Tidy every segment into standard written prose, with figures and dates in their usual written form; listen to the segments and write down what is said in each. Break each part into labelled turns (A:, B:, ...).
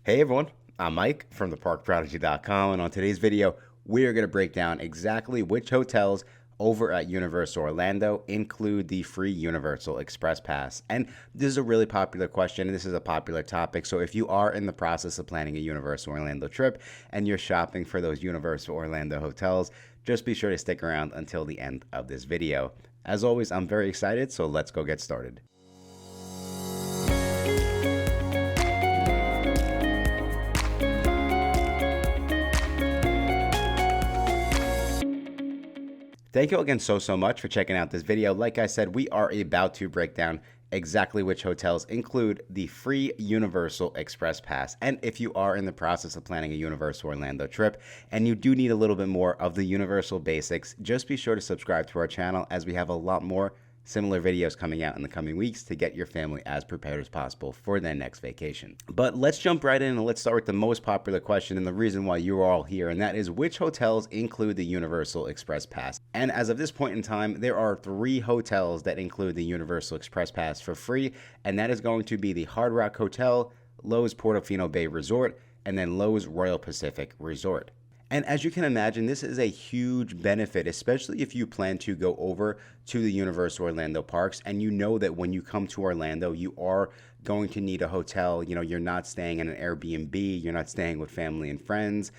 A: Hey everyone, I'm Mike from theparkprodigy.com, and on today's video, we are going to break down exactly which hotels over at Universal Orlando include the free Universal Express Pass. And this is a really popular question, and this is a popular topic. So if you are in the process of planning a Universal Orlando trip and you're shopping for those Universal Orlando hotels, just be sure to stick around until the end of this video. As always, I'm very excited, so let's go get started. Thank you again so much for checking out this video. Like I said, we are about to break down exactly which hotels include the free Universal Express Pass. And if you are in the process of planning a Universal Orlando trip and you do need a little bit more of the Universal basics, just be sure to subscribe to our channel as we have a lot more similar videos coming out in the coming weeks to get your family as prepared as possible for their next vacation. But let's jump right in and let's start with the most popular question and the reason why you're all here, and that is which hotels include the Universal Express Pass. And as of this point in time, there are 3 hotels that include the Universal Express Pass for free, and that is going to be the Hard Rock Hotel, Lowe's Portofino Bay Resort, and then Lowe's Royal Pacific Resort. And as you can imagine, this is a huge benefit, especially if you plan to go over to the Universal Orlando parks and you know that when you come to Orlando, you are going to need a hotel. You know, you're not staying in an Airbnb, you're not staying with family and friends.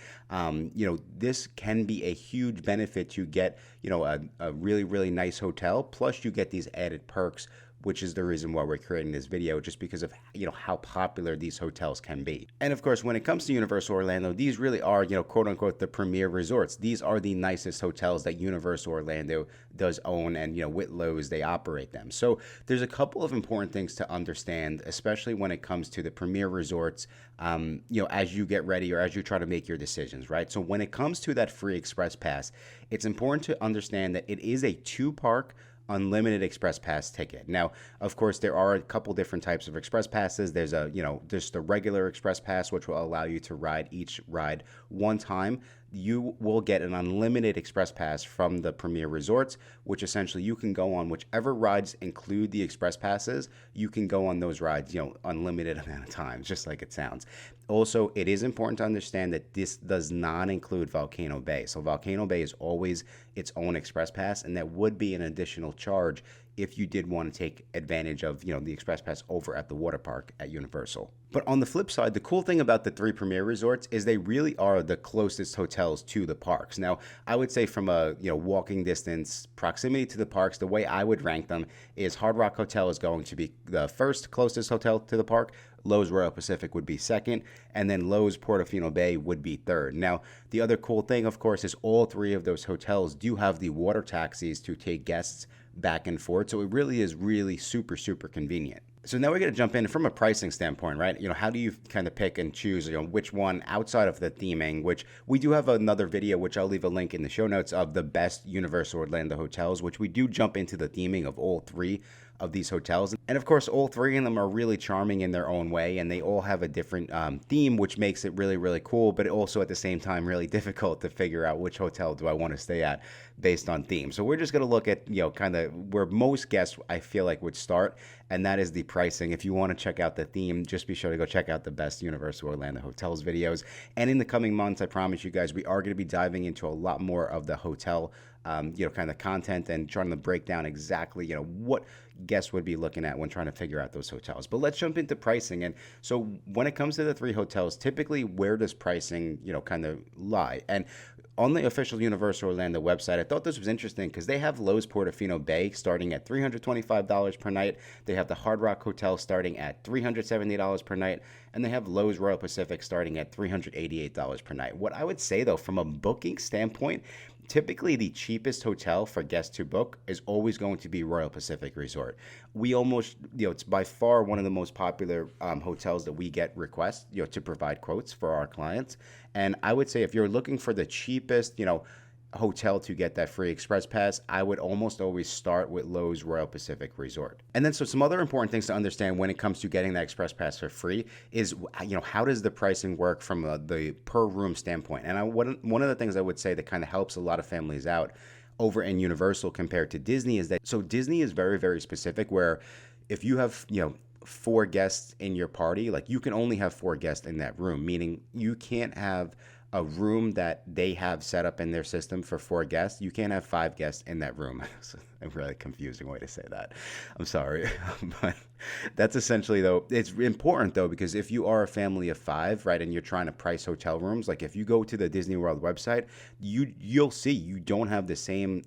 A: This can be a huge benefit to get, a really nice hotel. Plus, you get these added perks, which is the reason why we're creating this video, just because of how popular these hotels can be. And of course, when it comes to Universal Orlando, these really are quote unquote the premier resorts. These are the nicest hotels that Universal Orlando does own, and with Lowe's they operate them. So there's a couple of important things to understand, especially when it comes to the premier resorts. As you get ready or as you try to make your decisions, right? So when it comes to that free Express Pass, it's important to understand that it is a 2-park unlimited express pass ticket. Now, of course, there are a couple different types of express passes. There's there's the regular express pass, which will allow you to ride each ride one time. You will get an unlimited express pass from the premier resorts, which essentially you can go on whichever rides include the express passes. You can go on those rides, unlimited amount of times, just like it sounds. Also, it is important to understand that this does not include Volcano Bay. So Volcano Bay is always its own express pass, and that would be an additional charge if you did want to take advantage of the express pass over at the water park at Universal. But on the flip side, the cool thing about the 3 premier resorts is they really are the closest hotels to the parks. Now, I would say from a walking distance, proximity to the parks, the way I would rank them is Hard Rock Hotel is going to be the first closest hotel to the park. Lowe's Royal Pacific would be second, and then Lowe's Portofino Bay would be third. Now, the other cool thing, of course, is all 3 of those hotels do have the water taxis to take guests back and forth, so it really is super convenient. So now we're going to jump in from a pricing standpoint, right? How do you kind of pick and choose, which one outside of the theming, which we do have another video, which I'll leave a link in the show notes, of the best Universal Orlando hotels, which we do jump into the theming of all 3 of these hotels. And of course, all 3 of them are really charming in their own way, and they all have a different theme, which makes it really cool, but also at the same time really difficult to figure out which hotel do I want to stay at based on theme. So we're just going to look at kind of where most guests I feel like would start, and that is the pricing. If you want to check out the theme, just be sure to go check out the best Universal Orlando hotels videos. And in the coming months, I promise you guys, we are going to be diving into a lot more of the hotel kind of content and trying to break down exactly, what guests would be looking at when trying to figure out those hotels. But let's jump into pricing. And so when it comes to the 3 hotels, typically where does pricing, kind of lie? And on the official Universal Orlando website, I thought this was interesting because they have Lowe's Portofino Bay starting at $325 per night. They have the Hard Rock Hotel starting at $370 per night. And they have Lowe's Royal Pacific starting at $388 per night. What I would say, though, from a booking standpoint, typically the cheapest hotel for guests to book is always going to be Royal Pacific Resort. We almost, it's by far one of the most popular hotels that we get requests, to provide quotes for our clients. And I would say if you're looking for the cheapest, hotel to get that free express pass, I would almost always start with Lowe's Royal Pacific Resort. And then so some other important things to understand when it comes to getting that express pass for free is, how does the pricing work from the per room standpoint? And one of the things I would say that kind of helps a lot of families out over in Universal compared to Disney is that, so Disney is very specific, where if you have, 4 guests in your party, like you can only have 4 guests in that room, meaning you can't have a room that they have set up in their system for 4 guests. You can't have 5 guests in that room. It's a really confusing way to say that. I'm sorry. But that's essentially, though, it's important, though, because if you are a family of 5, right, and you're trying to price hotel rooms, like if you go to the Disney World website, you'll see you don't have the same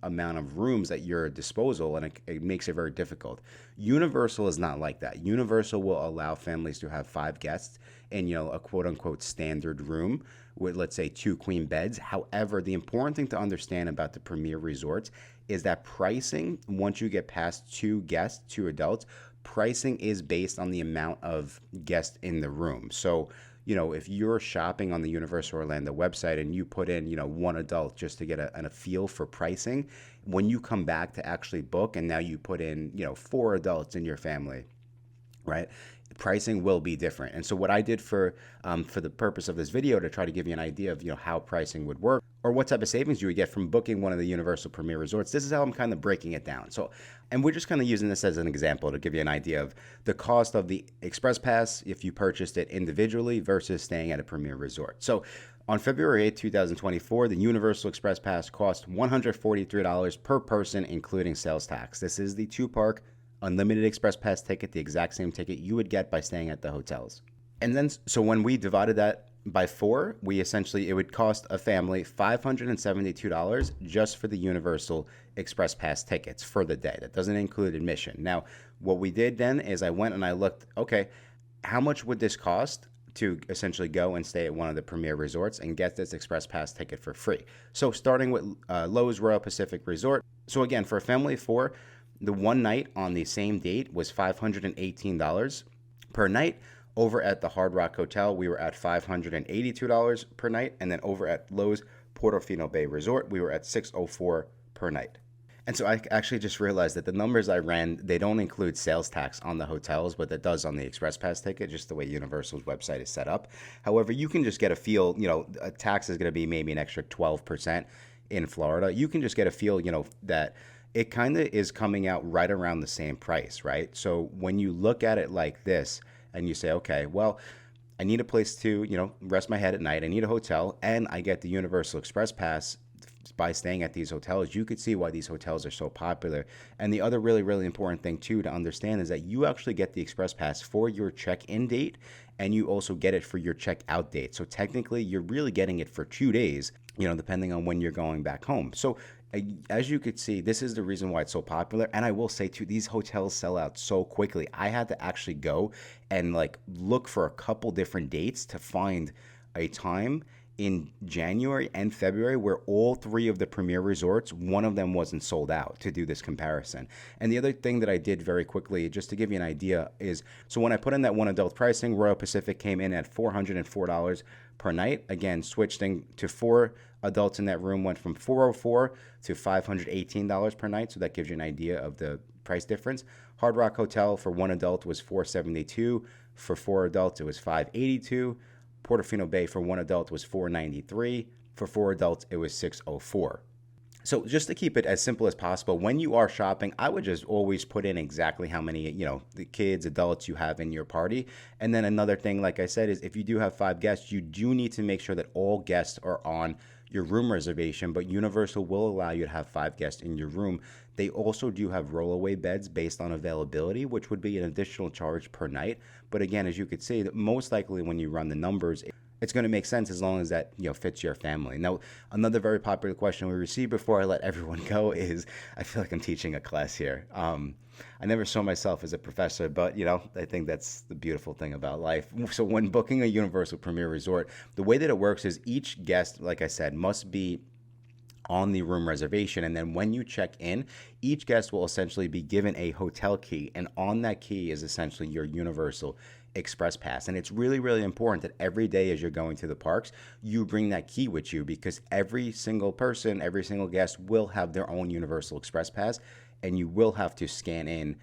A: amount of rooms at your disposal, and it makes it very difficult. Universal is not like that. Universal will allow families to have 5 guests in, a quote unquote standard room with, let's say, 2 queen beds. However, the important thing to understand about the Premier Resorts is that pricing, once you get past 2 guests, 2 adults, pricing is based on the amount of guests in the room. So, if you're shopping on the Universal Orlando website and you put in, 1 adult just to get a feel for pricing, when you come back to actually book and now you put in, 4 adults in your family, right? Pricing will be different. And so what I did for the purpose of this video, to try to give you an idea of how pricing would work or what type of savings you would get from booking one of the Universal Premier Resorts, this is how I'm kind of breaking it down. So, and we're just kind of using this as an example to give you an idea of the cost of the Express Pass if you purchased it individually versus staying at a Premier Resort. So on February 8, 2024, the Universal Express Pass cost $143 per person, including sales tax. This is the 2-park unlimited Express Pass ticket, the exact same ticket you would get by staying at the hotels. And then, so when we divided that by 4, it would cost a family $572 just for the Universal Express Pass tickets for the day. That doesn't include admission. Now, what we did then is I went and I looked, okay, how much would this cost to essentially go and stay at one of the Premier Resorts and get this Express Pass ticket for free? So starting with Lowe's Royal Pacific Resort. So again, for a family of 4, the one night on the same date was $518 per night. Over at the Hard Rock Hotel, we were at $582 per night. And then over at Lowe's Portofino Bay Resort, we were at $604 per night. And so I actually just realized that the numbers I ran, they don't include sales tax on the hotels, but that does on the Express Pass ticket, just the way Universal's website is set up. However, you can just get a feel, a tax is going to be maybe an extra 12% in Florida. You can just get a feel, that it kind of is coming out right around the same price, right? So when you look at it like this and you say, okay, well, I need a place to, rest my head at night. I need a hotel, and I get the Universal Express Pass by staying at these hotels. You could see why these hotels are so popular. And the other really, really important thing too to understand is that you actually get the Express Pass for your check-in date, and you also get it for your check-out date. So technically, you're really getting it for 2 days, depending on when you're going back home. So as you could see, this is the reason why it's so popular. And I will say too, these hotels sell out so quickly. I had to actually go and look for a couple different dates to find a time in January and February where all 3 of the Premier Resorts, one of them wasn't sold out, to do this comparison. And the other thing that I did very quickly, just to give you an idea, is so when I put in that 1 adult pricing, Royal Pacific came in at $404 per night. Again, switching to 4 adults in that room went from $404 to $518 per night. So that gives you an idea of the price difference. Hard Rock Hotel for 1 adult was $472. For 4 adults, it was $582. Portofino Bay for 1 adult was $493. For 4 adults, it was $604. So just to keep it as simple as possible, when you are shopping, I would just always put in exactly how many, the kids, adults you have in your party. And then another thing, like I said, is if you do have 5 guests, you do need to make sure that all guests are on your room reservation, but Universal will allow you to have 5 guests in your room. They also do have rollaway beds based on availability, which would be an additional charge per night. But again, as you could see, most likely when you run the numbers, it's going to make sense as long as that fits your family. Now, another very popular question we received before I let everyone go is, I feel like I'm teaching a class here. I never saw myself as a professor, but I think that's the beautiful thing about life. So when booking a Universal Premier Resort, the way that it works is each guest, like I said, must be on the room reservation. And then when you check in, each guest will essentially be given a hotel key. And on that key is essentially your Universal Express Pass. And it's really, really important that every day as you're going to the parks, you bring that key with you, because every single person, every single guest will have their own Universal Express Pass, and you will have to scan in,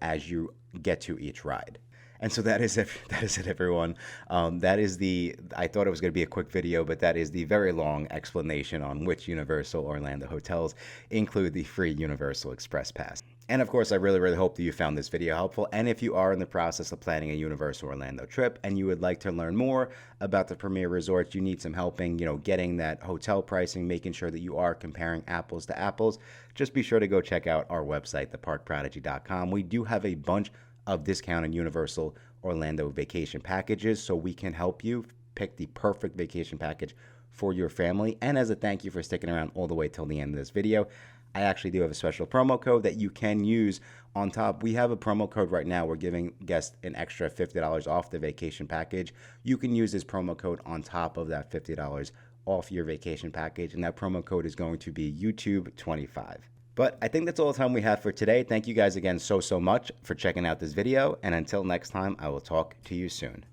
A: as you get to each ride. And so that is it. That is it, everyone. I thought it was going to be a quick video, but that is the very long explanation on which Universal Orlando hotels include the free Universal Express Pass. And of course, I really, really hope that you found this video helpful. And if you are in the process of planning a Universal Orlando trip and you would like to learn more about the premier resorts, you need some helping, getting that hotel pricing, making sure that you are comparing apples to apples, just be sure to go check out our website, theparkprodigy.com. We do have a bunch of discounted Universal Orlando vacation packages, so we can help you pick the perfect vacation package for your family. And as a thank you for sticking around all the way till the end of this video, I actually do have a special promo code that you can use on top. We have a promo code right now. We're giving guests an extra $50 off the vacation package. You can use this promo code on top of that $50 off your vacation package, and that promo code is going to be YouTube25. But I think that's all the time we have for today. Thank you guys again so much for checking out this video, and until next time, I will talk to you soon.